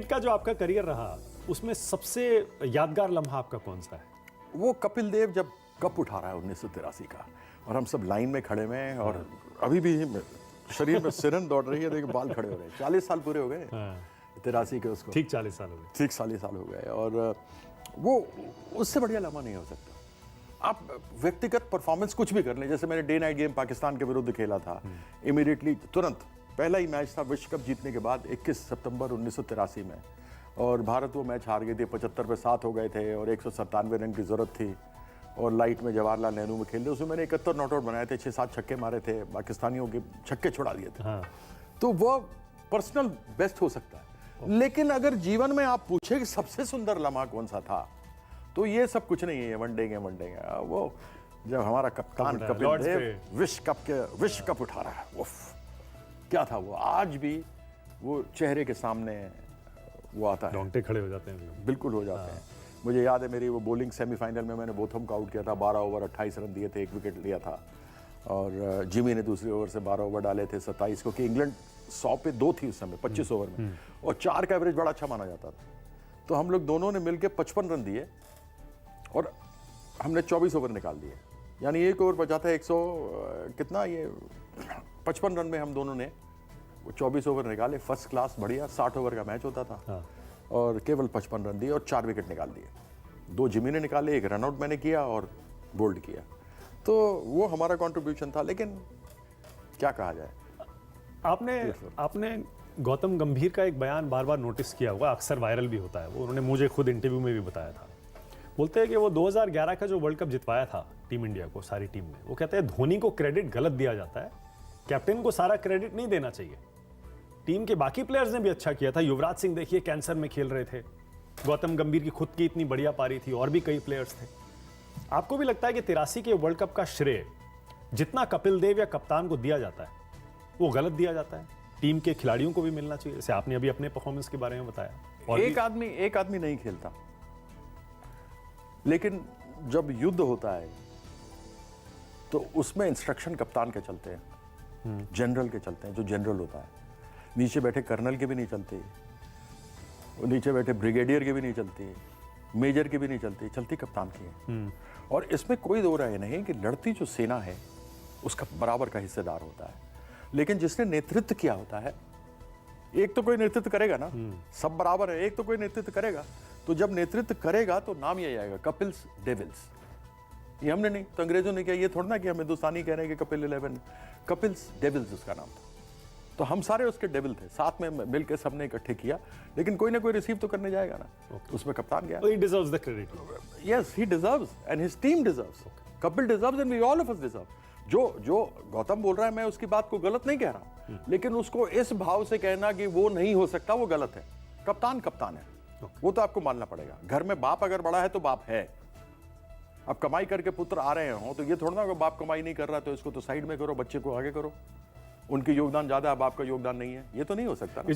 Cricket का जो आपका करियर रहा उसमें सबसे यादगार लम्हा आपका कौन सा है? वो कपिल देव जब कप उठा रहा है 1983 का, और हम सब लाइन में खड़े हुए हैं, और अभी भी शरीर में सिरन दौड़ रही है, देखिए बाल खड़े हो रहे हैं। 40 साल पूरे हो गए 83 के उसको, ठीक 40 साल हो गए। ठीक 40 साल हो गए, और वो उससे बढ़िया लम्हा नहीं हो सकता। आप व्यक्तिगत परफॉर्मेंस कुछ भी कर लें, जैसे मैंने डे नाइट गेम पाकिस्तान के विरुद्ध खेला था, इमीडिएटली तुरंत पहला ही मैच था विश्व कप जीतने के बाद 21 सितंबर 1983 में, और भारत वो मैच हार गई थी। 75 पे 7 हो गए थे और 197 रन की जरूरत थी, और लाइट में जवाहरलाल नेहरू में खेल रहे, उसमें मैंने 71 नॉट आउट बनाए थे, 6-7 छक्के मारे थे, पाकिस्तानियों के छक्के छुड़ा दिए थे। तो वो पर्सनल बेस्ट हो सकता है, लेकिन अगर जीवन में आप पूछे कि सबसे सुंदर लम्हा कौन सा था, तो ये सब कुछ नहीं है। वनडे के वो जब हमारा कप्तान कपिल देव विश्व कप उठा रहा है, उफ क्या था वो। आज भी वो चेहरे के सामने वो आता है, रोंगटे खड़े हो जाते हैं। बिल्कुल हो जाते हैं। मुझे याद है मेरी वो बॉलिंग सेमीफाइनल में मैंने बोथम को आउट किया था, 12 ओवर 28 रन दिए थे, 1 विकेट लिया था, और जिमी ने दूसरी ओवर से 12 ओवर डाले थे 27, क्योंकि इंग्लैंड 100 पे 2 थी उस समय 25 ओवर में, और 4 का एवरेज बड़ा अच्छा माना जाता था। तो हम लोग दोनों ने मिलकर 55 रन दिए और हमने 24 ओवर निकाल दिए, यानी एक ओवर बचाता है 100 कितना, ये 55 रन में हम दोनों ने वो 24 ओवर निकाले, फर्स्ट क्लास बढ़िया। 60 ओवर का मैच होता था, और केवल 55 रन दिए और 4 विकेट निकाल दिए। 2 जिमी ने निकाले, 1 रनआउट मैंने किया और बोल्ड किया। तो वो हमारा कंट्रीब्यूशन था, लेकिन क्या कहा जाए। आपने गौतम गंभीर का एक बयान बार बार नोटिस किया होगा, अक्सर वायरल भी होता है वो, उन्होंने मुझे खुद इंटरव्यू में भी बताया था। बोलते हैं कि वो 2011 का जो वर्ल्ड कप जितवाया था टीम इंडिया को, सारी टीम ने, वो कहते हैं धोनी को क्रेडिट गलत दिया जाता है, कैप्टन को सारा क्रेडिट नहीं देना चाहिए। टीम के बाकी प्लेयर्स ने भी अच्छा किया था। युवराज सिंह देखिए कैंसर में खेल रहे थे, गौतम गंभीर की खुद की इतनी बढ़िया पारी थी, और भी कई प्लेयर्स थे। आपको भी लगता है कि 83 के वर्ल्ड कप का श्रेय जितना कपिल देव या कप्तान को दिया जाता है वो गलत दिया जाता है? टीम के खिलाड़ियों को भी मिलना चाहिए, जैसे आपने अभी अपने परफॉर्मेंस के बारे में बताया। और एक आदमी नहीं खेलता, लेकिन जब युद्ध होता है तो उसमें इंस्ट्रक्शन कप्तान के चलते हैं, जनरल के चलते हैं, जो जनरल होता है। नीचे बैठे कर्नल के भी नहीं चलते, नीचे बैठे ब्रिगेडियर के भी नहीं चलती, मेजर की भी नहीं चलती, चलती कप्तान की है। और इसमें कोई दो राय नहीं कि लड़ती जो सेना है उसका बराबर का हिस्सेदार होता है, लेकिन जिसने नेतृत्व किया होता है, एक तो कोई नेतृत्व करेगा ना, सब बराबर है, एक तो कोई नेतृत्व करेगा। तो जब नेतृत्व करेगा तो नाम यही आएगा, कपिल्स डेविल्स। ये हमने नहीं, तो अंग्रेजों ने किया। ये थोड़ा ना कि हम हिंदुस्तानी कह रहे हैं कि कपिल 11, कपिल्स डेविल्स उसका नाम था। तो हम सारे उसके डेविल थे, साथ में मिलकर सबने इकट्ठे किया, लेकिन कोई ना कोई रिसीव तो करने जाएगा ना। उसमें कप्तान गया। He deserves the credit. Yes, he deserves and his team deserves. Kapil deserves and we all of us deserve. जो गौतम बोल रहा है, मैं उसकी बात को गलत नहीं कह रहा हूं, लेकिन उसको इस भाव से कहना कि वो नहीं हो सकता, वो गलत है। कप्तान कप्तान है, वो तो आपको मानना पड़ेगा। घर में बाप अगर बड़ा है तो बाप है। अब कमाई करके पुत्र आ रहे हो तो ये थोड़ा ना कि बाप कमाई नहीं कर रहा तो इसको तो साइड में करो, बच्चे को आगे करो, उनकी योगदान ज्यादा है, बाप का योगदान नहीं है, ये तो नहीं हो सकता ना।